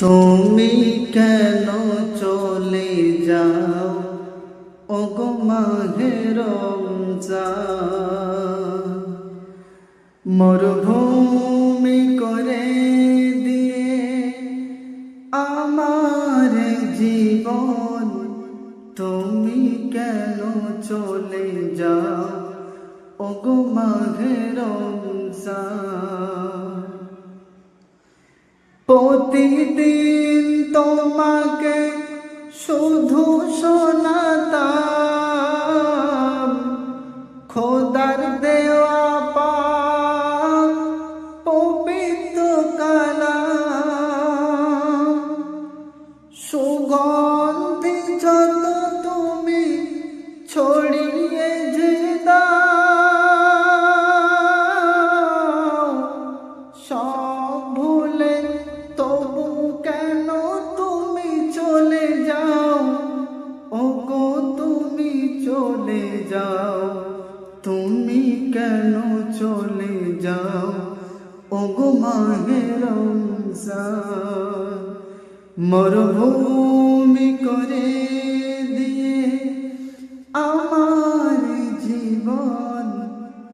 তুমি কেন চলে যাও ওগো মাহে রমজান, মরুভূমি করে দিয়ে আমার জীবন। তুমি কেন চলে যাও ওগো মাহে রমজান। প্রতিদিন তোমাকে শুধু শোনাতাম খোদার দেওয়া পাক পবিত্র কালাম। সুগন্ধি যত তুমি ছড়িয়ে যে দাও, সব ভুলে তবু কেন তুমি চলে যাও ওগো তুমি চলে যাও। তুমি কেন চলে যাও ওগো মাহে রমজান। মরুভূমি